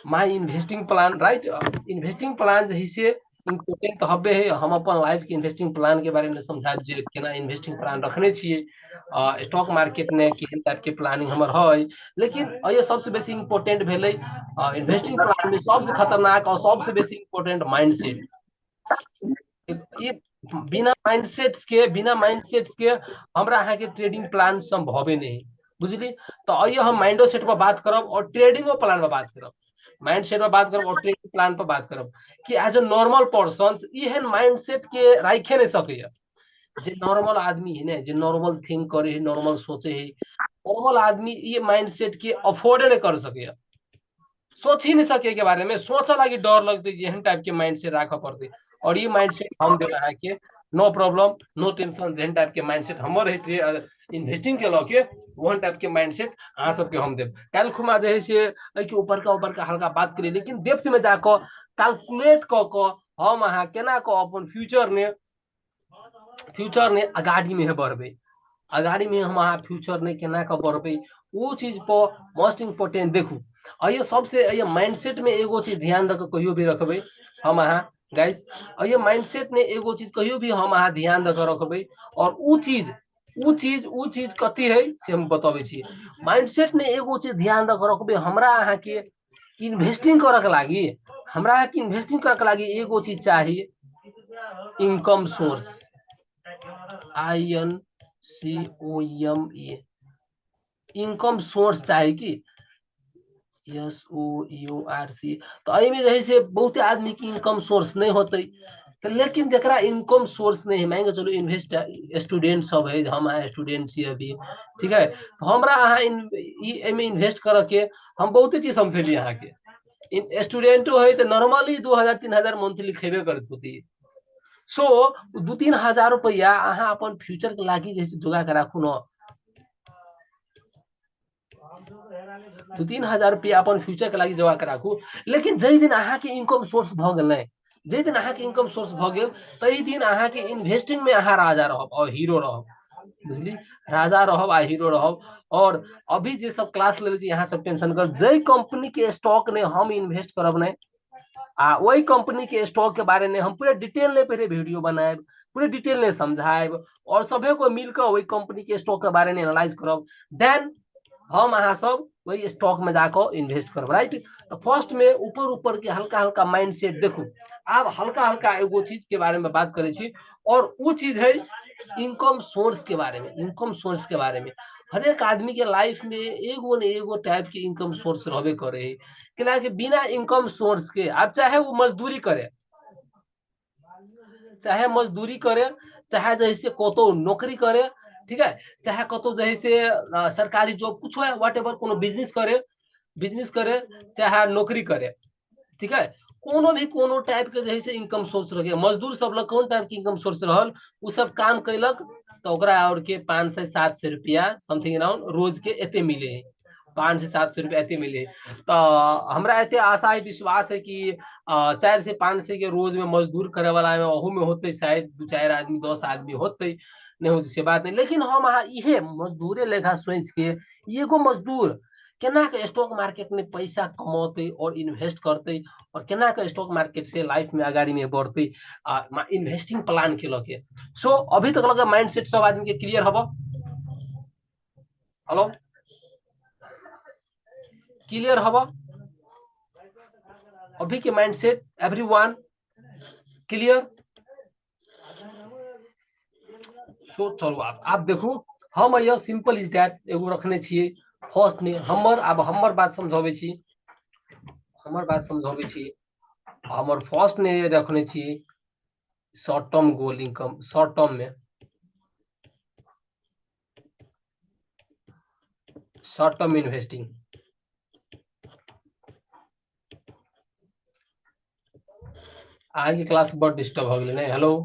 माई investing plan right. Investing plan जही से important तो हबे है। हम अपन लाइफ के इन्वेस्टिंग प्लान के बारे में समझाब जे केना इन्वेस्टिंग प्लान रखने छिए, स्टॉक मार्केट में केहन टाइप के प्लानिंग हमर है। लेकिन ये सबसे बेसी इम्पोर्टेंट भेलै इन्वेस्टिंग प्लान में सबसे खतरनाक और सबसे बेसी इम्पोर्टेंट माइंडसेट। ये बिना माइंडसेट्स के हमरा अहाँ के ट्रेडिंग प्लान संभवे नहीं, बुझली। तो आइए हम माइंडो सेट पर बात करब और ट्रेडिंगो प्लान पर बात करब। माइंड सेट पर बात करब और ट्रेडिंग प्लान पर बात करब कि एज ए नॉर्मल पर्सन एहन माइंड सेट के राखे नहीं सके। जे नॉर्मल आदमी है ना, जे नॉर्मल थिंक करे है, नॉर्मल सोचे है, नॉर्मल आदमी ये माइंड सेट के अफोर्ड नहीं कर सके। सोच ही नहीं सके के बारे में, सोचा लगी डर लगते एहन टाइप के माइंड सेट राख पड़ते। और ये माइंड सेट हम दे रहा है कि नो प्रॉब्लम नो टेंशन, जेहन टाइप के माइंड सेट हमर है इन्वेस्टिंग के लके वहन टाइप के माइंड सेट अहाँ सबके हम देव। कल खुमा जे है से के ऊपर का हल्का बात करिए, लेकिन डेप्थ में जाकर कैलकुलेट क हम अहाँ केना क अपन फ्यूचर ने अगाड़ी में बढ़बे, अगाड़ी में हम अहाँ फ्यूचर ने केना क बढ़बे वो चीज पर मोस्ट इम्पोर्टेंट देखू। और ये सबसे ये माइंडसेट में एगो चीज ध्यान दे कहियो भी रखबे हम अहाँ गाइस। और ये माइंडसेट ने एगो चीज कहियो भी हम अहाँ ध्यान दे के रखबे। और उ चीज कथी है से हम बताबे छी। माइंडसेट ने एगो चीज ध्यान दे के रखबे, हमरा अहाँ के इन्वेस्टिंग करे के लागी, हमरा अहाँ के इन्वेस्टिंग करे के लागी एगो चीज चाहिए, income source. INCOME income source चाहिए कि SOURC। तो एहिमे जे है से बहुते आदमी के इनकम सोर्स नहीं होते। तो लेकिन जरा इनकम सोर्स नहीं है, मान के चलो इन्वेस्ट स्टूडेंट सब है, हम अहाँ स्टूडेंट छी अभी, ठीक है। तो हमरा अहाँ इन्वेस्ट करे के हम बहुते चीज समझेली अहाँ के। स्टूडेंटो है तो नॉर्मली 2000-3000 मंथली खेबे करत होती। सो 2-3 हजार रुपया अहाँ अपन फ्यूचर के लागी जैसे जोगा के राखू न, 2-3 हजार रुपया अपन फ्यूचर के लागी जोगा के राखू। लेकिन जै दिन अहाँ के इनकम सोर्स भ गेलै, जै दिन अहाँ के इनकम सोर्स भ गेल तै दिन अहाँ के इन्वेस्टिंग में अहाँ राजा रहब और हीरो रहब, बुझली। राजा रहब आ हीरो रहब। और अभी जे सब क्लास ले छी यहाँ सब टेंशन कर, जै कंपनी के स्टॉक ने हम इन्वेस्ट करब ने आ वही कंपनी के स्टॉक के बारे में हम पूरे डिटेल में पहले वीडियो बनाएब, पूरे डिटेल में समझाएब और सभी को मिलकर वही कंपनी के स्टॉक के बारे में एनालाइज करब। देन हम अहाँ सब वही स्टॉक में जाकर इन्वेस्ट करब, राइट। तो फर्स्ट में ऊपर ऊपर के हल्का हल्का माइंड सेट देखू। आप हल्का हल्का एगो चीज के बारे में बात करे छी, और वो चीज है इनकम सोर्स के बारे में। इनकम सोर्स के बारे में हर एक आदमी के लाइफ में एगो न एगो टाइप के इनकम सोर्स रहबे करे। क्या कि बिना इनकम सोर्स के आप चाहे वो मजदूरी करे, चाहे मजदूरी करे, चाहे जैसे कतो नौकरी करे, ठीक है, चाहे कतो जैसे सरकारी जॉब कुछ है वट एवर कोनो बिजनेस करे चाहे नौकरी करे, ठीक है। कोनो भी कोनो टाइप के जैसे इनकम सोर्स रखे। मजदूर सब लोग कौन टाइप के इनकम सोर्स रहल, उ सब काम कैलक तो ओकरा और के 500-700 रुपया समथिंग अराउंड रोज के एते मिले है, 500-700 रुपया एते मिले है। तो हमरा एते आशा है विश्वास है कि 400-500 के रोज में मजदूर करे वाला में अहू में होते शायद 2-4 आदमी 10 आदमी होते, नहीं होती से बात नहीं। लेकिन हम अहाँ इहे मजदूरे लेखा सोच के एगो मजदूर केना के स्टॉक मार्केट में पैसा कमौते और इन्वेस्ट करते और केना के स्टॉक मार्केट से लाइफ में आगाड़ी में बढ़ते इन्वेस्टिंग प्लान के लके। सो अभी तक लगे माइंड सेट सब आदमी के क्लियर हबो। हेलो, क्लियर हबो अभी के माइंड सेट एवरीवन क्लियर। सो चलो आप देखू, हम यह सिंपल इज दैट एगो रखने छिए। फर्स्ट में हमर बात समझावे छी, हमर बात समझावे छी। हमर फर्स्ट ने रखने छी शॉर्ट टर्म गोल इनकम, शॉर्ट टर्म में शॉर्ट टर्म इन्वेस्टिंग। आज के क्लास बड़ डिस्टर्ब हो गए। Hello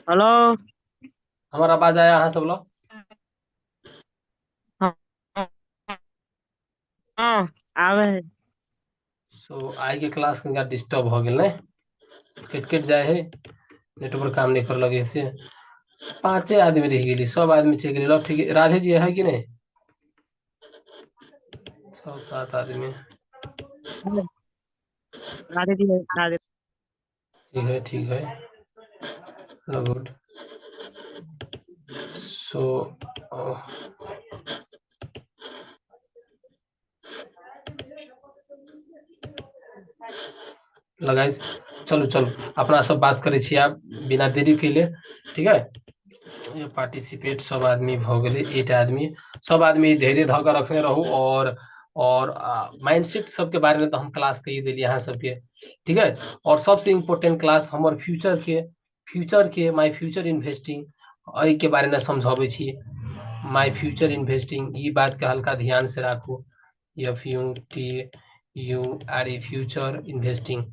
hello. हमारा आवाज आया अहाँ सब लोग? हाँ हाँ, आवे है। सो आज के क्लास कनिका डिस्टर्ब हो गए, कट कट जाए है, नेटवर्क काम नहीं कर लगे से। 5 आदमी रह गई, सब आदमी चेक ले लो, ठीक है। राधे जी है कि नहीं? 6-7 आदमी। राधे दी है, राधे। ठीक है, ठीक है, गुड। सो लगाइस, चलो चलो अपना सब बात करे छी आब बिना देरी के लिए। ठीक है, ये पार्टिसिपेट सब आदमी भ गेले, 8 आदमी। सब आदमी धैर्य ध के रखने रहू। और माइंडसेट सबके बारे में तो हम क्लास कही दिली यहाँ सबके। ठीक है, और सबसे इम्पोर्टेंट क्लास हमर फ्यूचर के माय फ्यूचर इन्वेस्टिंग एहि के बारे में समझाबे छी। माय फ्यूचर इन्वेस्टिंग ई बात के हल्का ध्यान से राखू। FUTURE future investing,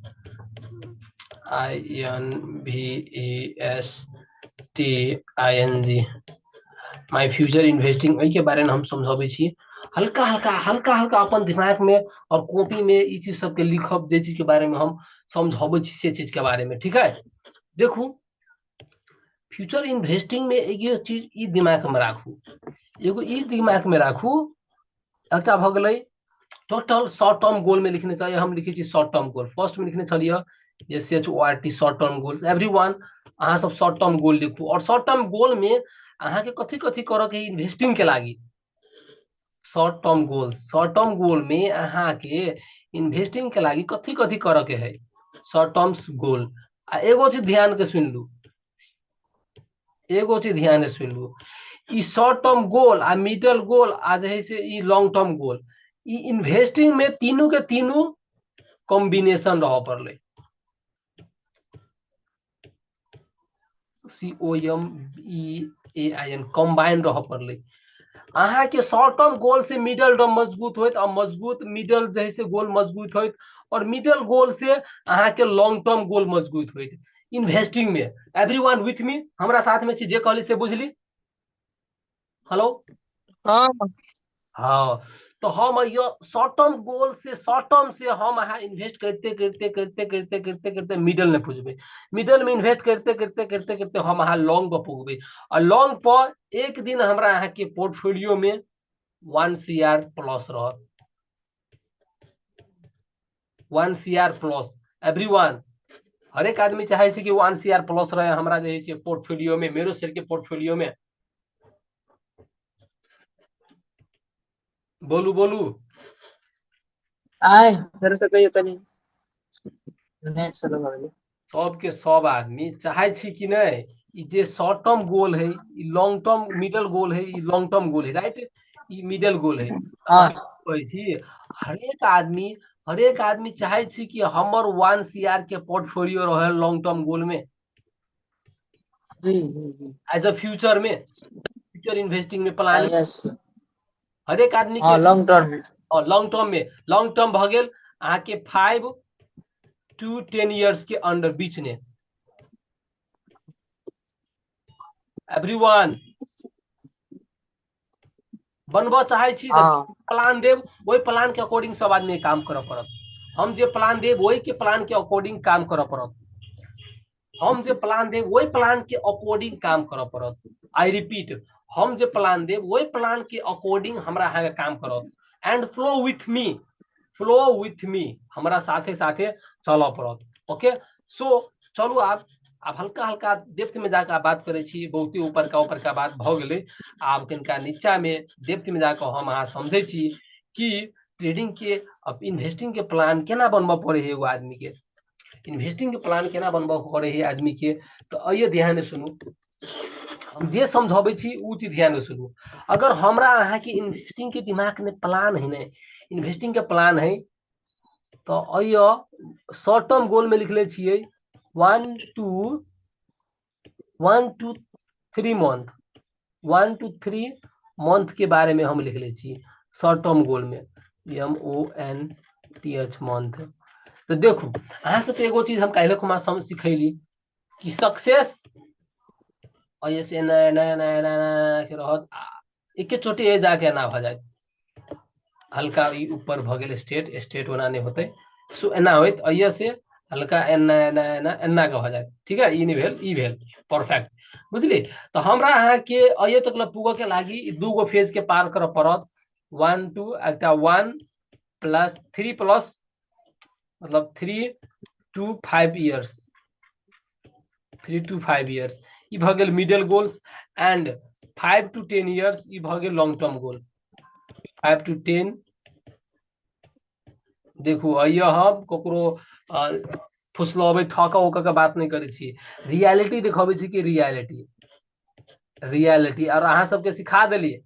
INVESTING, my future investing एहि के बारे में हम समझाबे छी। हल्का हल्का अपन दिमाग में और कॉपी में ई चीज सबके लिखब, जे चीज के बारे में हम समझाबे छी से चीज के बारे में। ठीक है, देखू फ्यूचर इन्वेस्टिंग में एगो चीज ई दिमाग में राखू, एकटा भ गेलै टोटल शॉर्ट टर्म गोल में लिखने चाहिए। हम लिखे छी शॉर्ट टर्म गोल, फर्स्ट में लिखने चलिए SHORT short term goals. Everyone अहाँ सब शॉर्ट टर्म गोल लिखू। और शॉर्ट टर्म गोल में अहाँ के कथी कथी करऽ के इन्वेस्टिंग के लागी। शॉर्ट टर्म गोल में अहाँ के इन्वेस्टिंग के लागी कथी कथी करऽ के है। शॉर्ट टर्म गोल आ एगो चीज ध्यान के सुन लू, ई शॉर्ट टर्म गोल आ मिडल गोल आ जे है से ई लॉन्ग टर्म गोल, ई इन्वेस्टिंग में तीनों के तीनों कॉम्बिनेशन रह पड़ले। COMBINE कंबाइन रह पड़ले। अहाँ के शॉर्ट टर्म गोल से मिडल टर्म मजबूत होत और मजबूत मिडल जैसे गोल मजबूत होत और मिडल गोल से अहाँ के लॉन्ग टर्म गोल मजबूत होत इन्वेस्टिंग में। एवरीवन विथ मी, हमरा साथ में छी, जे कहली से बुझली। हेलो, हाँ हाँ, तो हम ये शॉर्ट टर्म गोल से शॉर्ट टर्म से हम अहाँ इन्वेस्ट करते मिडल में पुजबे। मिडल में इन्वेस्ट करते हम अहाँ लॉन्ग पर पुगबे। और लॉन्ग पर एक दिन हमरा अहाँ के पोर्टफोलियो में 1 CR प्लस रहत, 1 CR प्लस। एवरीवन, हर एक आदमी चाहे कि 1 CR प्लस रहे हमरा जे है पोर्टफोलियो में, मेरो शेयर के पोर्टफोलियो में। बोलू बोलू। आए फिर से कहियो तनी नेट चलो भाई। सबके सब आदमी चाहे छी कि नहीं, ई जे शॉर्ट टर्म गोल है, ई लॉन्ग टर्म मिडल गोल है, ई लॉन्ग टर्म गोल है, राइट, ई मिडल गोल है। हाँ कहै छी हरेक आदमी चाहे छी कि हमर 1 CR के पोर्टफोलियो रहे लॉन्ग टर्म गोल में, जी। एज अ फ्यूचर में, फ्यूचर इन्वेस्टिंग में प्लान में। यस। हरेक आदमी के हाँ लॉन्ग टर्म में। लॉन्ग टर्म भ गेल अहाँ के 5 to 10 years के अंडर बीच में। एवरीवन बनबऽ चाहे छी तऽ हाँ प्लान देव, वही प्लान के अकॉर्डिंग सब आदमी काम करऽ पड़त। हम जे प्लान देव वही के प्लान के अकॉर्डिंग काम करऽ पड़त। आई रिपीट, हम जे प्लान देव वही प्लान के अकॉर्डिंग हमरा अहाँ के काम करत। एंड फ्लो विथ मी, हमरा साथे साथे चलऽ पड़त। ओके, सो चलू आप हल्का हल्का डेप्थ में जाकर आप बात करे छी, बहुते ऊपर का बात भ गेले। आब कनिका नीचा में डेप्थ में जाकर हम अहाँ समझे छी कि ट्रेडिंग के अब इन्वेस्टिंग के प्लान केना बनबऽ पड़े है एगो आदमी के, इन्वेस्टिंग के प्लान केना बनबऽ पड़े है आदमी के। तो आइए ध्यान से सुनू, हम जे समझाबे छी उ चीज ध्यान से सुनू। अगर हमरा अहाँ के इन्वेस्टिंग के दिमाग में प्लान है ने, इन्वेस्टिंग के प्लान है, तो आइए शॉर्ट टर्म गोल में लिख ले छिए 1 to 3 मंथ, 1 to 3 मंथ के बारे में हम लिख ले छी शॉर्ट टर्म गोल में, MONTH मंथ। तो देखू अहाँ सबके एगो चीज हम काल्हि खुमा सिखैली कि सक्सेस ऐसे के रहत एके चोटी जाके ना भ जाए, हल्का ई ऊपर भ गेल स्टेट ओना नहीं होते। सो एना होत अइया से हल्का एना के भ जाए। ठीक है, ई नहीं भेल, ई भेल परफेक्ट, बुझली। तो हमरा अहाँ के अइया तक पुगो के लागी दूगो फेज के पार कर पड़त। 1 2 एकटा 1 प्लस 3 प्लस मतलब 3 to 5 years 3 to 5 years ई भ गेल middle goals and 5 to 10 years ई भ गेल लॉन्ग टर्म गोल 5 to 10 देखू अइया हम ककरो फुसलबे ठका उका के बात नहीं करे छी रियलिटी दिखाबे छी कि रियलिटी और अहाँ सबके सिखा देलिए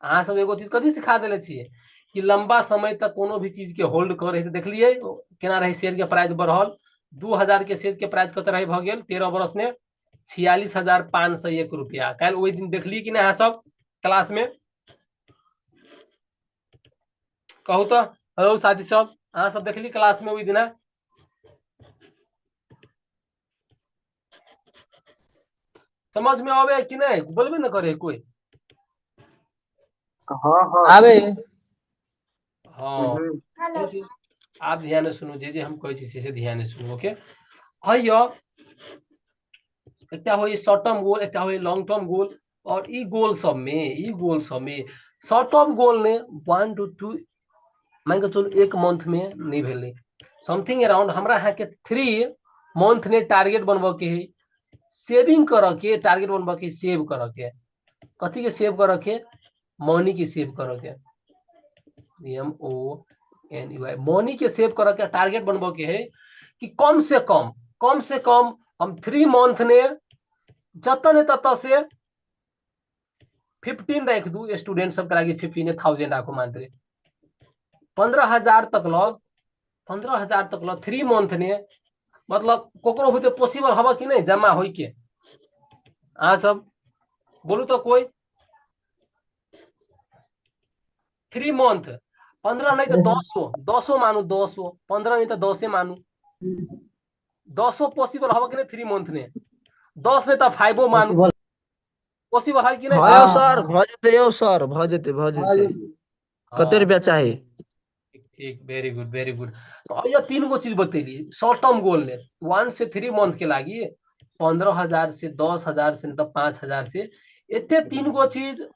अहाँ सब एगो चीज कथी सिखा देले छिए कि लंबा समय तक कोनो भी चीज के होल्ड करे देखलिए केना रहे शेयर के प्राइस बढ़ल 2000 के शेयर के प्राइस कत रहे भ गेल 13 बरस में 46,501 रुपया कल ओहि दिन देखलिए कि नहीं अहाँ सब क्लास में कहू तो हेलो साथी सब अहाँ सब देखली क्लास में ओहि दिन समझ में आवे कि नहीं बोलबे न करे कोई हाँ हाँ आवे हाँ आप ध्यान से सुनो जे हम कहै छी से ध्यान से सुनो ओके हइयो एकटा होई शॉर्ट टर्म गोल एकटा होई लॉन्ग टर्म गोल और ई गोल सब में शॉर्ट टर्म गोल ने 1 to 2 मान के चलो एक मंथ में नहीं भेले समथिंग अराउंड हमरा यहाँ के 3 मंथ ने टारगेट बनबो के है सेविंग कर के टारगेट बनबो के सेव कर के कथी के सेव कर के मनी के सेव कर के MONEY मनी के सेव कर के टारगेट बनबो के है कि कम से कम हम 3 मंथ ने जतने तत से 15 रख दू स्टूडेंट सब के लगी 15,000 राखो मात्र 15,000 तक लो 15,000 तक लो 3 मंथ ने मतलब कोकरो होते पॉसिबल हवा कि नहीं जमा होई के आ सब बोलू तो कोई 3 मंथ 15 नहीं तो 10 मानू 10 15 नहीं तो 10 मानू 10 पॉसिबल हवा कि नहीं 3 मंथ ने 10 नहीं तो 5 मानू पॉसिबल है कि नहीं हाँ सर भ जेते यौ सर भ जेते कते रुपया चाही ठीक वेरी गुड तो ये 3 गो चीज बतेली शॉर्ट टर्म गोल ने 1 से 3 मंथ के लागी 15,000 से 10,000 से तो 5,000 से एते 3 गो चीज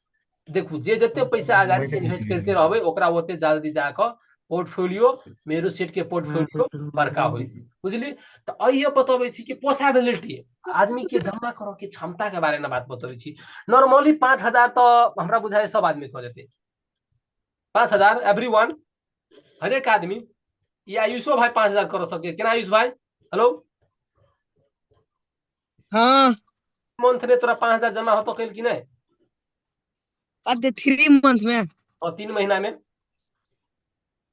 देखू जे जते पैसा आगाड़ी से इन्वेस्ट करते रहबे ओकरा ओते जल्दी जाकर पोर्टफोलियो मेरो सेट के पोर्टफोलियो बड़का होई बुझली तो अइयो बतबै छी कि पॉसिबिलिटी आदमी के जमा करो के क्षमता के बारे में बात बतबै छी नॉर्मली 5,000 तो हमरा बुझाए सब आदमी कर देते 5,000 एवरीवन हर एक आदमी ये आयुषो भाई 5,000 कर सके केना आयुष भाई हेलो हाँ मंथ ने तोरा 5,000 जमा होतो कल कि नहीं अदे 3 मंथ में और 3 महीना में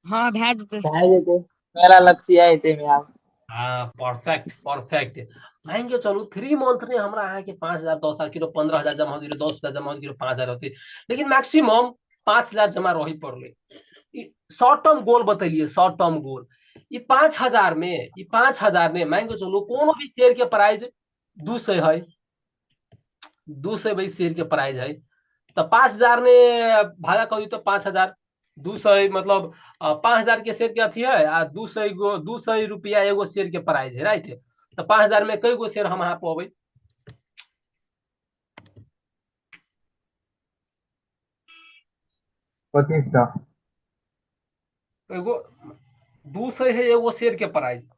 हाँ भेज जेते मेरा लक्ष्य है इतने में आप हाँ परफेक्ट मान के चलू 3 मंथ ने हमरा अहाँ के 5,000 10,000 किलो 15,000 जमा हो गेलो 10,000 जमा हो गेलो 5,000 होते लेकिन मैक्सिमम 5,000 जमा रही पड़ले शॉर्ट टर्म गोल बतैलिए शॉर्ट टर्म गोल ये 5,000 में मान के चलू कोनो भी शेयर के प्राइस 200 है 200 भाई शेयर के प्राइस है तो 5,000 ने भागा करी तो 5,000 200 मतलब 5,000 के शेयर के अथी है आ 200 रुपया एगो शेयर के प्राइस है राइट तो 5,000 में कई गो शेयर हम यहाँ पे 25 एगो 200 है एगो शेयर के प्राइस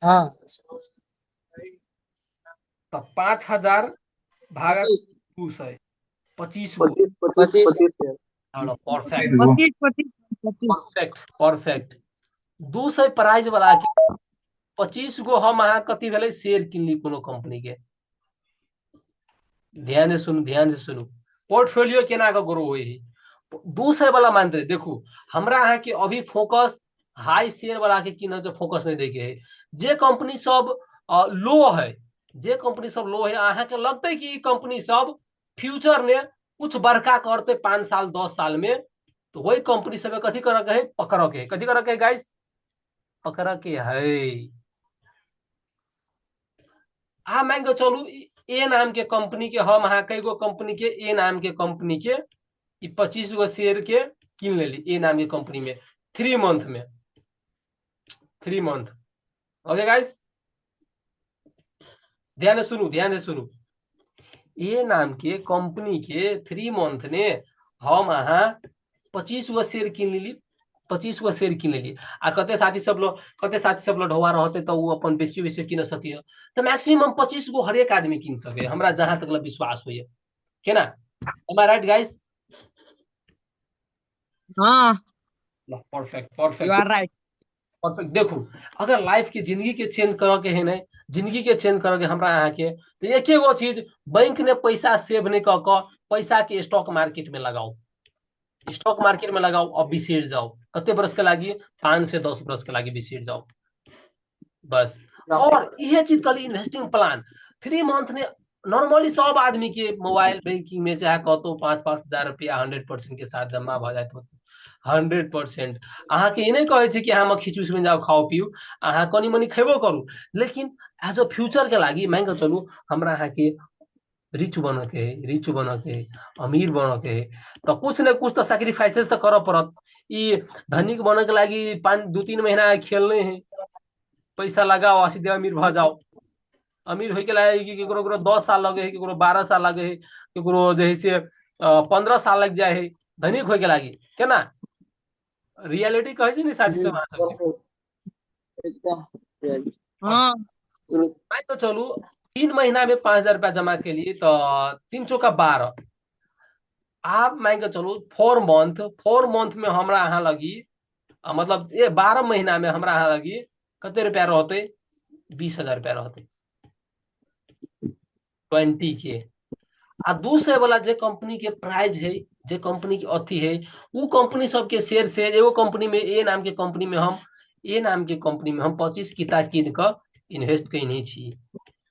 हाँ तो 5,000 भागा 200 25 गो 25 परफेक्ट 200 प्राइस वाला के 25 गो हम अहाँ कथी भेले शेयर किनली कोनो कंपनी के ध्यान से सुनू पोर्टफोलियो केना का ग्रो होई 200 वाला मानते देखू हमरा अहाँ के अभी फोकस हाई शेयर वाला के किन के फोकस नहीं देके है जे कंपनी सब लो है अहाँ के लगते कि कंपनी सब फ्यूचर में कुछ बड़का करते 5 साल 10 साल में तो वही कंपनी सब कथी कर के है पकड़ के कथी कर के गाइस पकड़ के है आ मान के चलू ए नाम के कंपनी के हम अहाँ कई गो कंपनी के ए नाम के कंपनी के 25 गो शेयर के किन लेली ए नाम के कंपनी में 3 मंथ में 3 मंथ ओके गाइस ध्यान से सुनू ए नाम के कंपनी के 3 मंथ ने हम अहाँ 25 गो शेयर किन लेली, 25 गो शेयर किन लेली आ कते साथी सब लोग ढोवा रहते तो वो अपन बेसी बेसी किन सकिए तो मैक्सिमम 25 गो हर एक आदमी किन सके, हमरा जहां तक विश्वास हुई है ना? Am I right guys? हाँ perfect you perfect are right. Perfect. देखो अगर लाइफ की जिंदगी के चेंज करे के है नहीं, जिंदगी के चेंज करे के हमरा यहाँ के तो एक गो चीज, बैंक ने पैसा सेव नहीं कर के पैसा के स्टॉक मार्केट में लगाओ, स्टॉक मार्केट में लगाओ और बिसेर जाओ। कते बरस के लागी? 5 से 10 बरस के लागी बिसेर जाओ बस। और यह चीज कल इन्वेस्टिंग प्लान 3 मंथ ने नॉर्मली सब आदमी के मोबाइल बैंकिंग में चाहे कहतो 5-5 हजार रुपया 100% के साथ जमा भ जाए 100%। अहाँ के नहीं कहे छी कि अहाँ खिचूस में जाओ खाओ पियो, अहाँ कनी मनी खेबो करू, लेकिन एज अ फ्यूचर के लागी मान के चलू हमरा अहाँ के रिच बन के है, रिच बन के है, अमीर बन के है तो कुछ न कुछ तो सैक्रिफाइसेस तो करऽ पड़त। ई धनिक बने के लागी 2-3 महीना खेलने हैं, पैसा लगाओ आ सीधे अमीर भ जाओ। अमीर होय के लागी कि केकरो केकरो 10 साल लगे है, केकरो 12 साल लगे है, केकरो जे है से 15 साल लग जाए है धनिक होय के लागी, केना? रियलिटी कहे छी ने साथी सब अहाँ सबके। हाँ मान तो चलू 3 महीना में 5,000 रुपया जमा के लिए तो 3 चौका 12, आप मान के चलू 4 मंथ में हमरा अहाँ लगी मतलब ये 12 महीना में हमरा अहाँ लगी कते रुपया रहते? 20,000 रुपया रहते 20 के। आ दूसरे वाला जे कंपनी के प्राइस है, जे कंपनी के अथी है, वो कंपनी सबके शेयर से एगो कंपनी में ए नाम के कंपनी में हम 25 किता किन के इन्वेस्ट कैनी छी,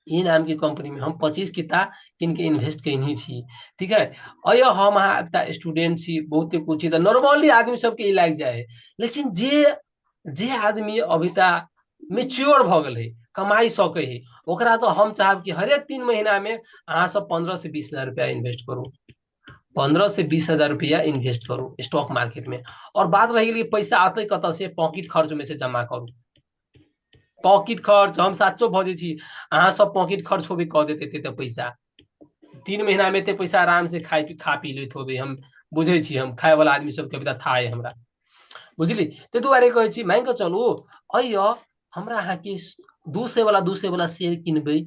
ए नाम के कंपनी में हम 25 किता किन के इन्वेस्ट कैनी छी, ठीक है? अयो हम अहाँ एकटा स्टूडेंट छी, बहुते कुछ तो नॉर्मली आदमी सबके ई लाग जाए है, लेकिन जे आदमी अभी तक मेच्योर भ गेल है, कमाई सके है, ओकरा तो हम चाहब कि हरेक 3 महीना में अहाँ सब 15 से 20 हजार रुपया इन्वेस्ट करू, 15 से 20 हजार रुपया इन्वेस्ट करू स्टॉक मार्केट में। और बात रही गेली पैसा आते कत से? पॉकेट खर्च में से जमा करू। पॉकेट खर्च हम साचो भजे छी, अहाँ सब पॉकेट खर्च होबे कह देते तो पैसा 3 महीना में ते पैसा आराम से खा पी लेत होबे, हम बुझे छी, हम खाए वाला आदमी सबके भी था है हमरा, बुझली? ते दुआरे कहे छी मान के चलू अयो हमरा अहाँ के 200 वाला शेयर किनबे,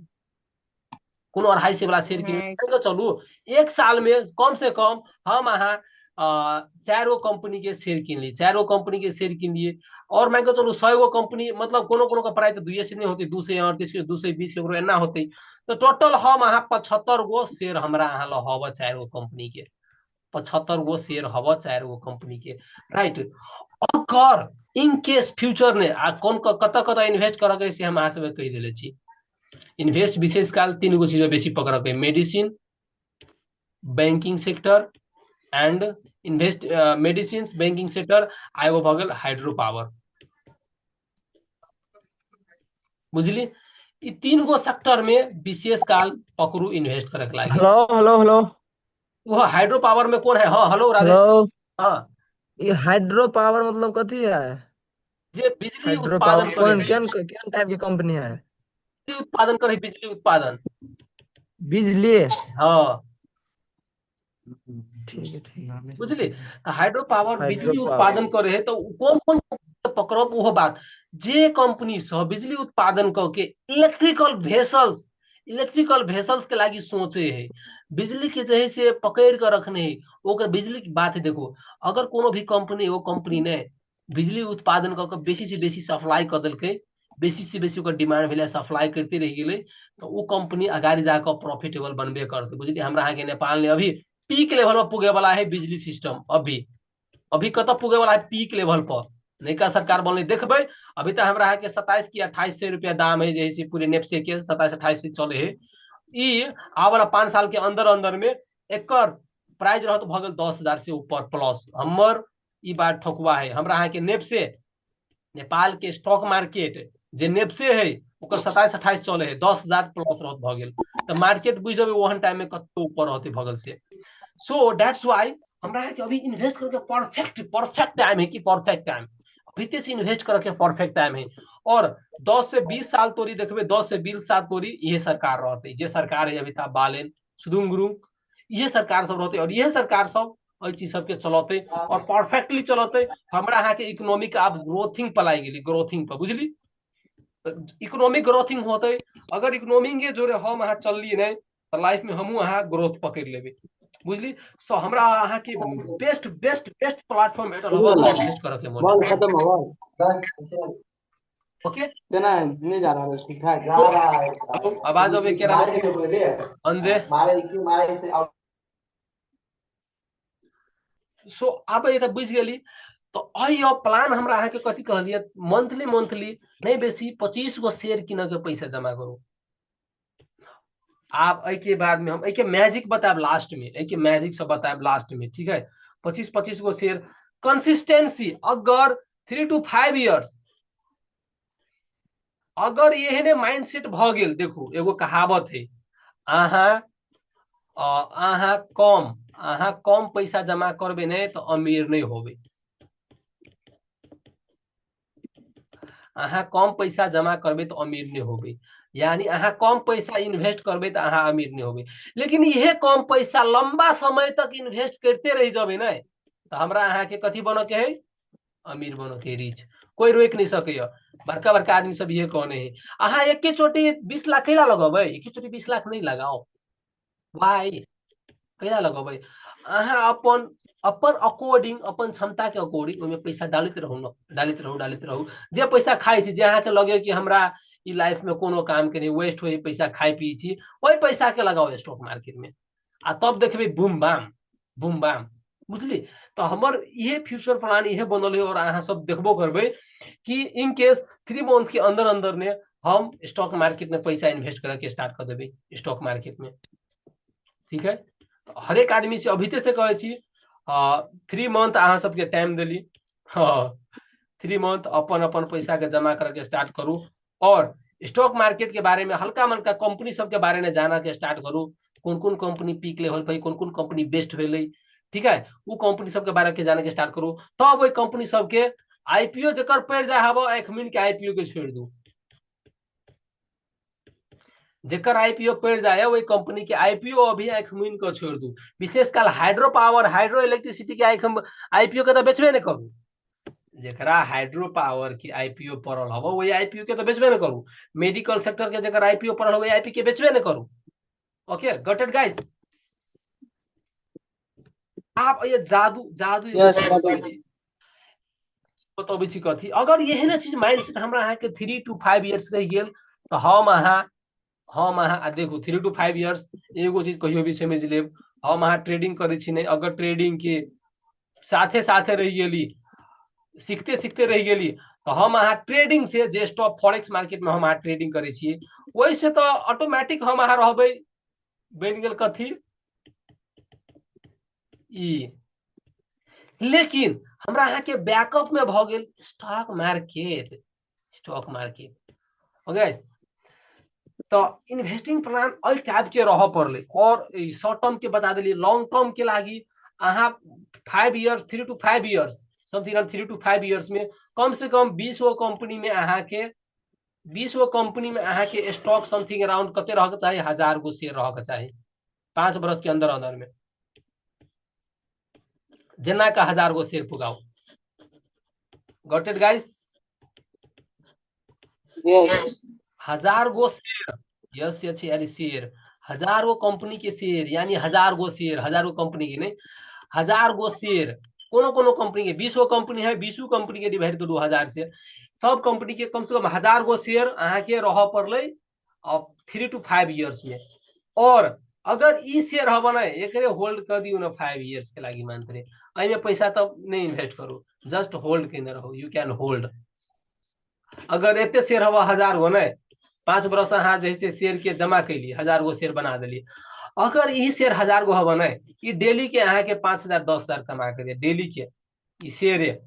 कोनो 250 वाला शेयर किनबे, मान के चलू 1 साल में कम से कम हम अहाँ 4 गो कंपनी के शेयर किन ली, 4 गो कंपनी के शेयर किन लिए, और मान के चलू 100 गो कंपनी, मतलब कोनो कोनो का प्राइस तो 2 से नहीं होती, 238 के 220 के एना होते, तो टोटल हम अहाँ 75 गो शेयर हमरा अहाँ ल हव 4 गो कंपनी के, 75 गो शेयर हव 4 गो कंपनी के, राइट? अगर इन केस फ्यूचर ने आ कौन कत कत इन्वेस्ट कर के से हम अहाँ सब कह दिले छी। इन्वेस्ट विशेष काल 3 गो चीज में बेसी पकड़ के, medicine, banking sector and invest, medicine, banking sector, आ एगो भ गेल हाइड्रो पावर, बुझली? ई 3 गो सेक्टर में विशेष काल पकड़ू इन्वेस्ट करे के लागी। हेलो हेलो हेलो वो हाइड्रो पावर में कौन है? हाँ हेलो राधे। हेलो, हाँ ये हाइड्रो पावर मतलब कथी है? जे बिजली हाइड्रो उत्पादन पावर करे कौन है, केन केन टाइप की कंपनी है? बिजली उत्पादन करे, बिजली उत्पादन। बिजली? हाँ ठीक है बुझली? हाइड्रो पावर हाइड्रो बिजली पावर उत्पादन करे है तो कौन कौन पकड़ब वो बात, जे कंपनी सब बिजली उत्पादन करके इलेक्ट्रिकल वेसल्स के लागी सोचे है, बिजली के जहे से पकड़ कर रखने है, ओकर बिजली की बात है। देखो अगर कोनो भी कंपनी वो कंपनी ने बिजली उत्पादन करके बेसी से बेसी सप्लाई कर दिलके, बेसी से बेसी ओकर डिमांड भेले, सप्लाई करते रह गेले, तो वो कंपनी अगाड़ी जाकर प्रॉफिटेबल बनबे करते, बुझली? हमरा यहाँ के नेपाल ने अभी पीक लेवल पर पुगे वाला है बिजली सिस्टम, अभी अभी कत पुगे वाला है? पीक लेवल पर। नैका सरकार बनले देखबे, अभी तक हमरा के 27 की 2800 रुपया दाम है, जैसे पूरे नेप्से के 27-28 से चले है। ई आवाला 5 साल के अंदर अंदर में एकर प्राइस रहत भ गेल 10,000 से ऊपर प्लस। हमर ई बात ठकुआ है, हमरा यहाँ के नेप्से नेपाल के स्टॉक मार्केट जे नेप्से है ओकर 27-28 चले है, 10,000 प्लस रहत भ गेल, तो मार्केट बुझ जबे ओहन टाइम में कतो ऊपर रहते भ गेल से। सो दैट्स व्हाई हमरा है कि अभी इन्वेस्ट करके परफेक्ट टाइम है, कि परफेक्ट टाइम अभी से इन्वेस्ट करके परफेक्ट टाइम है। और 10 से 20 साल तोरी देखबे, 10 से 20 साल तोरी ये सरकार रहते, जे सरकार है अभी था बालेन सुदुंगरुंग, ये सरकार सब रहते, और ये सरकार सब एहि चीज सबके चलते और परफेक्टली चलते हमरा अहाँ के इकोनॉमिक आप ग्रोथिंग पर लाई गेली, ग्रोथिंग पर बुझली, इकोनॉमिक ग्रोथिंग होते। अगर इकोनॉमिक के जोरे हम अहाँ चलली नहीं तो लाइफ में हमू अहाँ ग्रोथ पकड़ लेबे, बुझली। सो हमरा अहाँ के बेस्ट बेस्ट बेस्ट प्लेटफॉर्म एटा लगा इन्वेस्ट करे के मन बॉल खत्म हुआ ओके। केना नहीं जा रहा है ठीक ठाक जा तो रहा है हेलो, आवाज अबे के रहा अंजे मारे से सो अब ये बुझ गेली। तो अही अब प्लान हमरा अहाँ के कथी कहलिए, मंथली मंथली नहीं बेसी 25 गो शेयर किन के पैसा जमा करू। आप एहि के बाद में हम एहि के मैजिक बताएब लास्ट में, एहि के मैजिक सब बताएब लास्ट में, ठीक है। 25 गो शेयर कंसिस्टेंसी, अगर 3 to 5 इयर्स अगर एहने माइंडसेट भ गेल, देखू एगो कहावत है, अहाँ कम पैसा जमा करबे नहीं तो अमीर नहीं होबे, अहाँ कम पैसा जमा करबे तो अमीर नहीं होबे, यानी अहाँ कम पैसा इन्वेस्ट करबे तो अहाँ अमीर नहीं होबे। लेकिन यह कम पैसा लंबा समय तक इन्वेस्ट करते रह जाबे ना तो हमरा अहाँ के कथी बनो के है, अमीर बनो के, रिच। कोई रोक नहीं सके, बड़का बड़का आदमी सब ये कहने है। अहाँ एक चोटी 20 लाख कैला लगेबे, एक चोटी 20 लाख नहीं लगाओ भाई, कैला लगेबे अहाँ अपन अपन अकॉर्डिंग, अपन क्षमता के अकॉर्डिंग ओमे पैसा डालते रहू न, डालते रहू। जे पैसा खाई छी, जे अहाँ के लगे कि हमरा ई लाइफ में कोनो काम के नहीं, वेस्ट होई पैसा खाई पी छी, वही पैसा के लगाओ स्टॉक मार्केट में, आ तब देखबे बूम बाम बूम बाम, बुझली। तो हमर ये फ्यूचर प्लान ये बनल है और अहाँ सब देखबो करबे कि इन केस 3 मंथ के अंदर अंदर ने हम स्टॉक मार्केट में पैसा इन्वेस्ट करके स्टार्ट कर देबे स्टॉक मार्केट में, ठीक है। तो हर एक आदमी से अभी से कहे छी 3 मंथ अहाँ सबके टाइम दिली, हाँ 3 मंथ अपन अपन पैसा के जमा करके स्टार्ट करू और स्टॉक मार्केट के बारे में हल्का मल्का कंपनी सब के बारे में जाना के स्टार्ट करू, कौन कौन कंपनी पीक लेवल पे, कौन कौन कंपनी बेस्ट भेलै, ठीक है, वो कंपनी सब के बारे में जाने के स्टार्ट करू। तब वही कंपनी सब के आईपीओ जकर पड़ जाए हबो एक मिन के आईपीओ के छोड़ दू, जेकर आईपीओ पड़ जाए वही कंपनी के आईपीओ अभी आंख मुन के छोड़ दू। विशेषकर हाइड्रो पावर, हाइड्रो इलेक्ट्रिसिटी के आईपीओ के तो बेचबे नहीं करू, जेकरा हाइड्रो पावर की आईपीओ पड़ल हबो वही आईपीओ के तो बेचबे नहीं करू। मेडिकल सेक्टर के जेकर आईपीओ पड़ल वही आईपीओ के बेचबे नहीं करू। Okay got it guys. आप ये जादू जादू बताबै छी कथी, अगर एहन चीज माइंडसेट हमरा अहाँ के 3 to 5 इयर्स रह गेल तो हम अहाँ देखू 3 to 5 इयर्स एगो चीज कहियो भी समझ लेब, हम अहाँ ट्रेडिंग करे छी नहीं, अगर ट्रेडिंग के साथे साथे रह गेली, सीखते सीखते रह गेली तो हम अहाँ ट्रेडिंग से जे स्टॉक फॉरेक्स मार्केट में हम अहाँ ट्रेडिंग करे छी वही से तो ऑटोमेटिक हम अहाँ रहबे बन गेल कथी ई। लेकिन हमरा अहाँ के बैकअप में भ गेल stock market, stock market okay. तो इन्वेस्टिंग प्लान अल टाइप के रह पड़ले और शॉर्ट टर्म के बता दिली, लॉन्ग टर्म के लागी अहाँ 5 years 3 to 5 years something 3 to 5 years में कम से कम 20 गो कंपनी में अहाँ के 20 गो कंपनी में अहाँ के स्टॉक समथिंग अराउंड कते रह के चाहिए, 1000 गो शेयर रह के चाहिए 5 वर्ष के अंदर अंदर में, जना का 1000 गो शेयर पुगाओ। Got it guys? यस 1000 गो शेयर, यस अच्छे यानी शेयर 1000 गो कंपनी के शेयर, यानी 1000 गो शेयर, 1000 गो कंपनी के नहीं 1000 गो शेयर, कोनो कोनो कंपनी के 20 गो कंपनी है, 20 कंपनी के डिवाइड करू 1000 से, सब कंपनी के कम से कम 1000 गो शेयर अहाँ के रह पड़ले 3 to 5 इयर्स में। और अगर ई शेयर हब ना एकरे होल्ड कर दियो ना 5 इयर्स के लागी मानते अमे पैसा तो नहीं इन्वेस्ट करू, जस्ट होल्ड केने रहो, यू कैन होल्ड। अगर एते शेयर हवा 1000 गो ना 5 वर्ष अहाँ जैसे शेयर के जमा कैली 1000 गो शेयर बना दिली, अगर ई शेयर 1000 गो हवा ना ई डेली के अहाँ के 5000 10,000 कमा के डेली के ई शेयर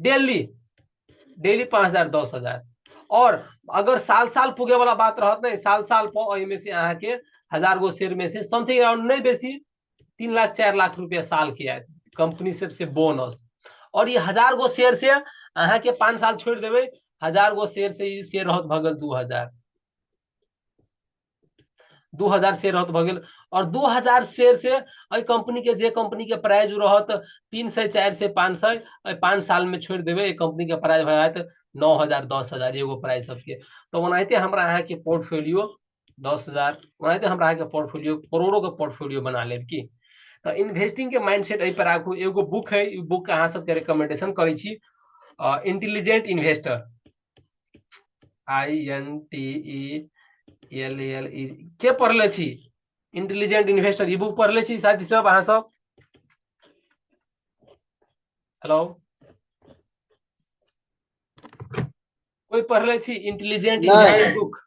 डेली डेली 5000 10,000। और अगर साल साल पुगे वाला बात रहत नहीं, साल साल पर में से अहाँ के 1000 गो शेयर में से समथिंग अराउंड नहीं बेसी 3 लाख 4 लाख रुपया साल के आए कंपनी से बोनस। और ये 1000 गो शेयर से अहाँ के 5 साल छोड़ देवे, 1000 गो शेयर से शेयर रहत भगल 2000, 2000 शेयर रहत भऽ गेल और 2000 शेयर से अई कंपनी के जे कंपनी के प्राइस रहत 300 400 500 5 साल में छोड़ देबे कंपनी के प्राइस भऽ जात 9000 10000 एगो प्राइस सबके तो ओनाहिते हमरा अहाँ के पोर्टफोलियो 10,000 ओनाहिते हमरा अहाँ के पोर्टफोलियो करोड़ों के पोर्टफोलियो बना लेब की तो इन्वेस्टिंग के माइंडसेट एहि पर राखू एगो बुक है ई बुक अहाँ सबके रिकमेंडेशन करै छी इंटेलिजेंट इन्वेस्टर INTELLE के पढ़ले छी इंटेलिजेंट इन्वेस्टर ई बुक पढ़ले छी साथी सब अहाँ सब हेलो कोई पढ़ले छी इंटेलिजेंट इन्वेस्टर बुक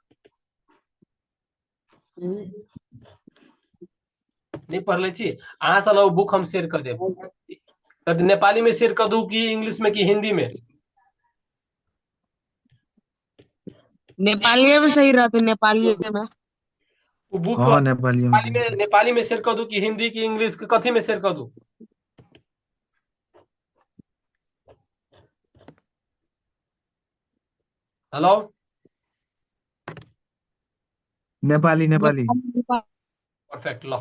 नहीं पढ़ले छी अहाँ सब लोग बुक हम शेयर कर देब तो नेपाली में शेयर कर दूं कि इंग्लिश में कि हिंदी में नेपाली में सही रहते नेपाली में वो बुक हाँ नेपाली में सही नेपाली में शेयर कर दूं कि हिंदी की इंग्लिश के कथी में शेयर कर दूं हेलो नेपाली नेपाली परफेक्ट लो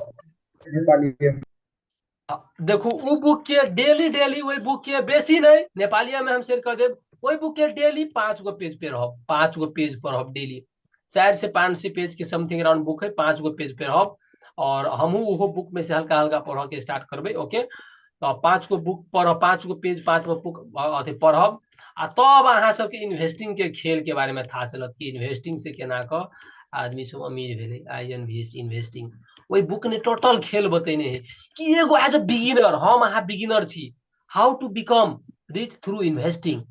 देखो वो बुक के डेली डेली वही बुक के बेसी नहीं नेपालिया में हम शेयर कर देब वही बुक के डेली 5 गो पेज पे रहो 5 गो पेज पर रहो डेली 4 से 5 पेज के समथिंग अराउंड बुक है 5 गो पेज पे रहो और हमहू वो बुक में से हल्का हल्का पढ़ के स्टार्ट करबे ओके तो 5 गो बुक पढ़ 5 गो पेज 5 गो बुक अथी पढ़ब आ तब अहाँ सबके इन्वेस्टिंग के खेल के बारे में था चलत कि इन्वेस्टिंग से केना क आदमी सब अमीर भेले आई इन्वेस्टिंग वही बुक ने टोटल खेल बतेने है कि एगो एज अ बिगिनर हम अहाँ बिगिनर छी how to become rich through investing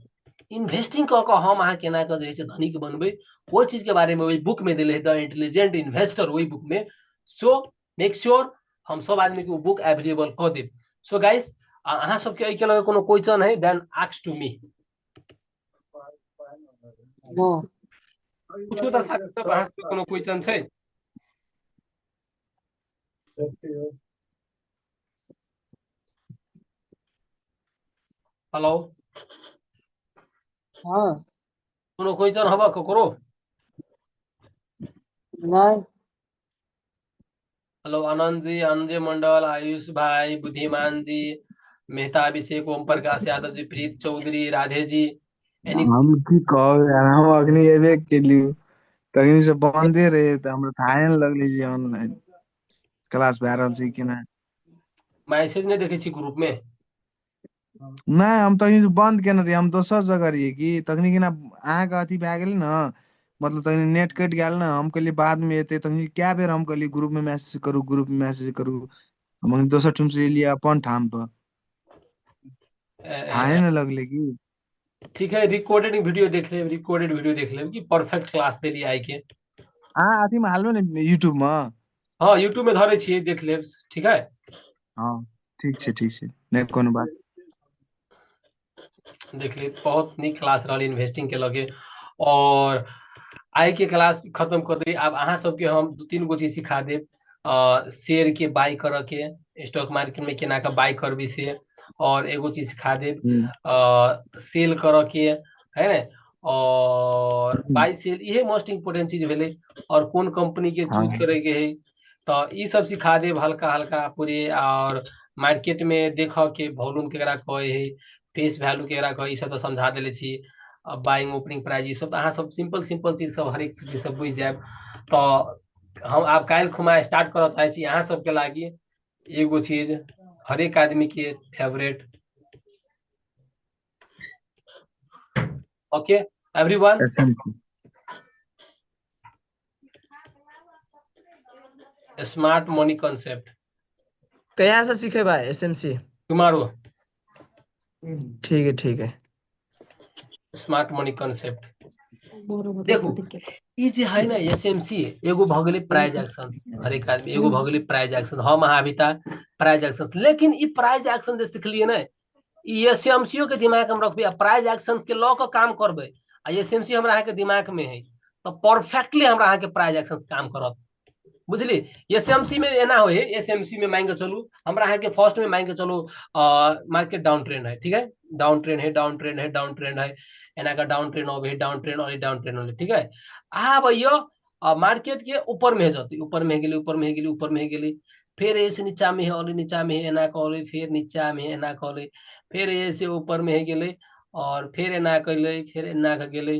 investing क के हम अहाँ केना के जे है धनिक बनबे वो चीज के बारे में वही बुक में दिले द इंटेलिजेंट इन्वेस्टर वही बुक में सो मेक श्योर हम सब आदमी के बुक अवेलेबल क देब सो गाइस अहाँ सबके एहि के लगे कोनो क्वेश्चन है देन आस्क टू मी पूछू त साथी सब अहाँ सबके कोनो क्वेश्चन छै हेलो हाँ कोनो क्वेश्चन हबा ककरो नहीं हेलो आनंद जी अंजय मंडल आयुष भाई बुद्धिमान जी मेहता अभिषेक ओम प्रकाश यादव जी प्रीत चौधरी राधे जी एनी हम की कहब यार हम अखनी एबे केलियो तखनी से बंदे रहे त हमरा थाहे न लगले जे ऑनलाइन क्लास भए रहल छै कि ना मैसेज नहीं देखे छी ग्रुप में नहीं हम तखनी से बंद केने रहिए हम दोसर जगह रहिए कि तखनी कि ना अहाँ के अथी भए गेलै ना मतलब तखनी नेट कटि गेल ना हम कहलिए बाद में एते तखनी क्या बेर हम कहलिए ग्रुप में मैसेज करू हम दोसर ठुम से एलिए अपन ठाम पर थाहे न लगले कि ठीक है रिकॉर्डेड वीडियो देख ले कि परफेक्ट क्लास देली आई के अहाँ अथी में हालबे ने यूट्यूब में हाँ यूट्यूब में धरे छियै देख लेब ठीक है हाँ ठीक छै नहीं कोनो बात देख ले बहुत नीक क्लास रही इन्वेस्टिंग के लगे और आई के क्लास खत्म कर दी अब अहाँ सबके हम 2-3 गो चीज सिखा देब शेयर के बाय करे के स्टॉक मार्केट में केना के बाय करबी से और एगो चीज सिखा देब सेल करे के है ना और बाय सेल ये मोस्ट इम्पोर्टेंट चीज भेले और कौन कंपनी के चूज करे के है तो ये सब सिखा देब हल्का हल्का पूरे और मार्केट में देख के वॉल्यूम केकरा कहे है फेस वैल्यू केकरा कहे ई सब तो समझा देले छी बाइंग ओपनिंग प्राइस ई सब तो अहाँ सब सिंपल चीज सब हरेक चीज सब बुझ जाए तो हम आब काल्हि खुमा स्टार्ट करऽ चाहे छी अहाँ सबके लागी एगो चीज हरेक आदमी के favourite okay everyone smart money concept कहाँ से सीखे भाई एसएमसी टुमारो ठीक है स्मार्ट मनी कॉन्सेप्ट देखो ई जे है ना एसएमसी एगो भ गेलै प्राइज एक्शंस हरेक आदमी एगो भ गेलै प्राइज एक्शन हम अहाँ अभी प्राइज एक्शंस लेकिन ई प्राइज एक्शन जे सिखलिए ना ई एसएमसीओ के दिमाग में रखबे प्राइज एक्शंस के ल के काम करबे आ एसएमसी हमरा अहाँ के दिमाग में है तो परफेक्टली हमरा अहाँ के प्राइज एक्शंस काम करत बुझली एसएमसी में एना हो एसएमसी में मान के चलू हमरा अहाँ के फर्स्ट में मान के चलू मार्केट डाउन ट्रेंड है ठीक है डाउन ट्रेंड है एना का डाउन ट्रेंड हो डाउन ट्रेंड ठीक है आ भैया मार्केट के ऊपर में जाती, ऊपर में गेली, ऊपर में गेली, ऊपर में गेली, फिर ऐसे नीचा में होले, नीचा में एना कहले, फिर नीचा में एना कहले, फिर ऐसे ऊपर में गेले, और फिर एना कहले, फिर एना के गेले,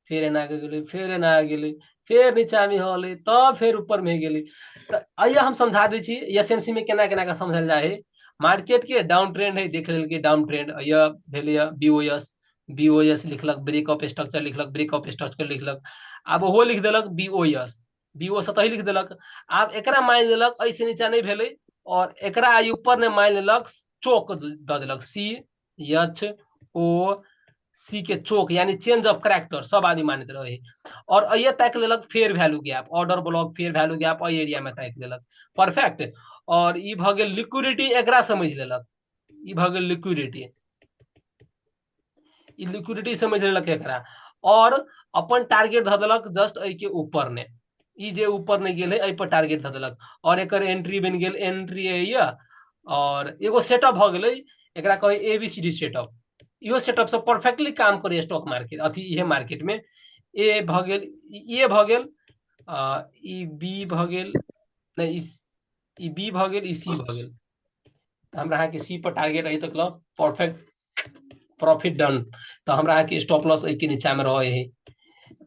फिर एना के गेले, फिर एना गेले, फिर नीचा में होले, तब फिर ऊपर में गेले। तो आइए हम समझा दै छी एसएमसी में केना केना के समझल जाए है। मार्केट के डाउन ट्रेंड है, देख लेल के डाउन ट्रेंड यह भेलै बीओएस, बीओएस लिखलक, ब्रेक ऑफ स्ट्रक्चर लिखलक, ब्रेक ऑफ स्ट्रक्चर लिखलक, आब ओहो लिख देलक बीओएस, बीओ सतही लिख देलक। आब एकरा मान लेलक ऐसे नीचा नहीं भेलै, और एकरा आई ऊपर ने मान लेलक चोक द देलक, सी एच ओ सी के चोक, यानी चेंज ऑफ करेक्टर सब आदमी मानते रहे। और अये ताक लेलक fair value gap, order block fair value gap अय एरिया में ताक लेलक, परफेक्ट। और ई भ गेल लिक्विडिटी, एकरा समझ लेलक, ई भ गेल लिक्विडिटी, ई लिक्विडिटी समझ लेलक एकरा, और अपन टारगेट ध देलक जस्ट ए के ऊपर ने, ई जे ऊपर ने गेल है ए पर टारगेट ध देलक, और एकर एंट्री बन गेल, एंट्री है ये, और एगो सेटअप भ गेलै, एकरा कहे एबीसीडी सेटअप। इहो सेटअप से परफेक्टली काम करे स्टॉक मार्केट, अथी इहे मार्केट में। ए भ गेल, ए भ गेल, ई बी भ गेल, नहीं ई बी भ गेल, ई सी भ गेल। हमरा अहाँ के सी पर टारगेट अभी तक परफेक्ट प्रॉफिट डन, तो हमरा अहाँ के स्टॉप लॉस के नीचा में रहे है,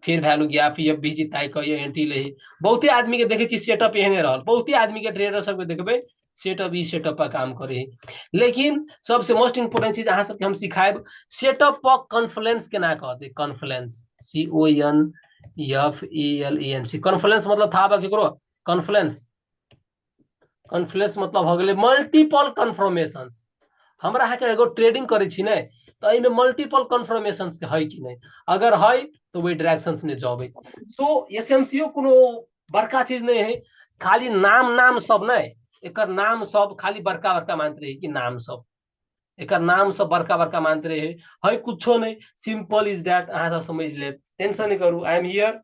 फिर वैल्यू गैप ये बीजी तय कर एंट्री ले। बहुते आदमी के देखे छी सेटअप एहने रहल, बहुते आदमी के ट्रेडर सब के देखबे सेटअप ई सेटअप पर काम करे है। लेकिन सबसे मोस्ट इंपोर्टेंट चीज अहाँ सबके हम सिखाएब, सेटअप पर कॉन्फ्लुएंस केना कहते, कॉन्फ्लुएंस, CONFLENC, कॉन्फ्लुएंस मतलब था बा केकरो, कॉन्फ्लुएंस, कॉन्फ्लुएंस मतलब हो गेलै मल्टीपल कन्फर्मेशंस। हमरा अहाँ के एगो ट्रेडिंग करे छी ने, तो एमे मल्टीपल कन्फर्मेशंस है कि नहीं, अगर है तो वही डायरेक्शंस में जाबे। सो एसएमसीओ कोनो बड़का चीज नहीं है, खाली नाम नाम सब नहीं, एकर नाम सब खाली बड़का बड़का मानते रहे कि नाम सब, एकर नाम सब बड़का बड़का मानते रहे है कुछो नहीं, सिंपल इज दैट, अहाँ सब समझ ले, टेंशन नहीं करू। I am here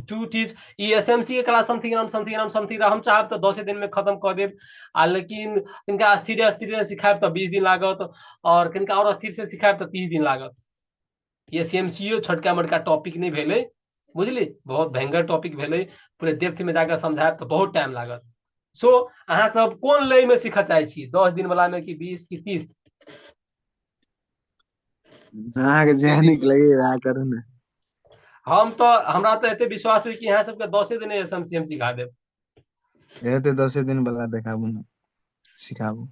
to teach. ई एसएमसी के class something around something around something हम चाहब तो 10 दिन में खत्म कर देब, आ लेकिन इनका अस्थिर अस्थिर सिखाब तो 20 दिन लागत, और किनका और अस्थिर से सिखाब तो 30 दिन लागत। ये सीएमसीओ छोटका मोटका टॉपिक नहीं भेले, बुझली, बहुत भयंकर टॉपिक भेले, पूरे डेप्थ में जाकर समझाब तो बहुत टाइम लागत। सो अहाँ सब कोन लय में सीखऽ चाहे छी, 10 दिन वाला में कि 20 कि 30? अहाँ के जे नीक लगे वएह करू ने। हम तो हमरा तो एते विश्वास है कि यहाँ सबके 10 दिन एसएमसीएम सिखा देब। एते 10 दिन वाला देखाबू ने, सिखाबू।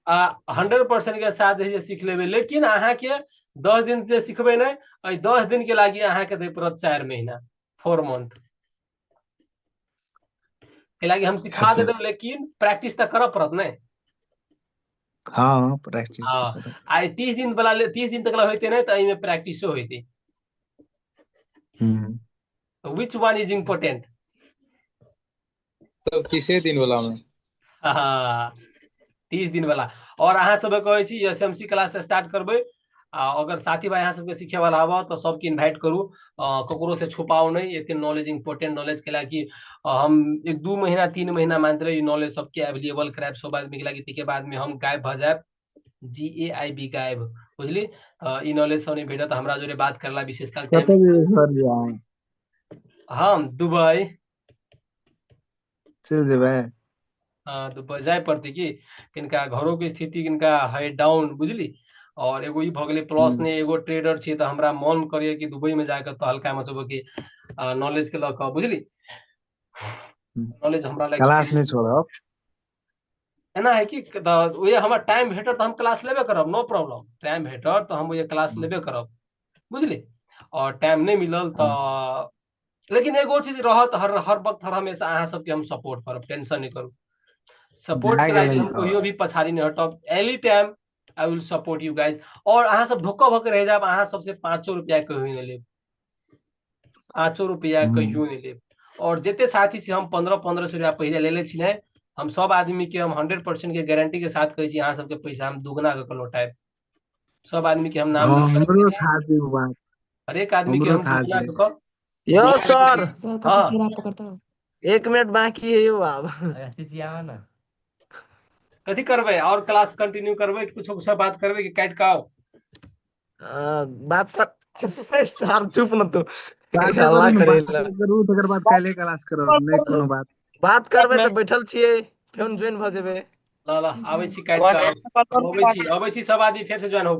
100% के साथ है सीख लेबे, लेकिन अहाँ के 10 दिन से सिखबे नहीं, 10 दिन के लागी अहाँ के दे पड़त 4 महीना, 4 मंथ के लागी हम सिखा दे, लेकिन प्रैक्टिस तो करब पड़त नहीं। हाँ प्रैक्टिस हाँ, आई 30 दिन वाला 30 दिन तक ला होते नहीं, तो इमे प्रैक्टिसो होते। Which one is important? तो किसे दिन वाला में? हाँ 30 दिन वाला। और अहाँ सब कहे छी एसएमसी क्लास से स्टार्ट करबे, अगर साथी भाई यहाँ सबके सीखे वाला हवा तो सबके इन्वाइट करू, ककरो से छुपाओ नहीं, एक नॉलेज इंपोर्टेंट नॉलेज के लागी हम 1-2 महीना 3 महीना मानते रहे नॉलेज सबके अवेलेबल कराब, सब आदमी के लागी, के बाद में हम गायब भ जाए, GAIB गायब, बुझली। ई नॉलेज सब नहीं भेटत हमरा जोरे बात करला विशेष काल टाइम। हम दुबई चल जेबै, हाँ दुबई जाए पड़ते कि किनका घरों की स्थिति किनका है डाउन, बुझली। और एगो ई भ गेलै प्लस ने एगो ट्रेडर छी, तो हमरा मन करिए कि दुबई में जाकर तो हल्का मतलब कि नॉलेज के लक, बुझली, नॉलेज हमरा लाइक क्लास नहीं छोड़ब। एना है कि ओए हमरा टाइम भेटत तो हम क्लास लेबे करब, नो प्रॉब्लम, टाइम भेटत तो हम ओए क्लास लेबे करब, बुझली। और टाइम नहीं मिलल तो, लेकिन एगो चीज रहत, हर वक्त हर हमेशा अहाँ सबके हम सपोर्ट करब, टेंशन नहीं करू। सपोर्ट के लागी हम कहियो भी पछाड़ी नहीं हटब, any time I will support you guys. और अहाँ सब धोखा भक रह जाब, अहाँ सबसे 500 रुपया कहियो नहीं लेब, 500 रुपया कहियो नहीं लेब। और जेते साथी से हम 1500 रुपया पहले ले ले छी ने, हम सब आदमी के हम 100% के गारंटी के साथ कहे छी अहाँ सबके पैसा हम दुगना के लौटाएब। सब आदमी के हम नाम हमरो था से बात, हर एक आदमी के हम दुगना के यो सर हाँ 1 मिनट बाकी है यो, अब कथी करबे, और क्लास कंटिन्यू करबे कि कुछ कुछ बात करबे कि काट के आओ? बात कर सर चुप न तू। बाते हल्ला करू बात करेला करू तकर बाद काल्हे क्लास करब नहीं कोनो बात बात करबै तऽ बैठल छियै फेर ज्वाइन भऽ जेबै ल ल आबै छी काटि कऽ व्हाट्सएप पर कॉल अबै छी सब आदमी फेर से ज्वाइन हो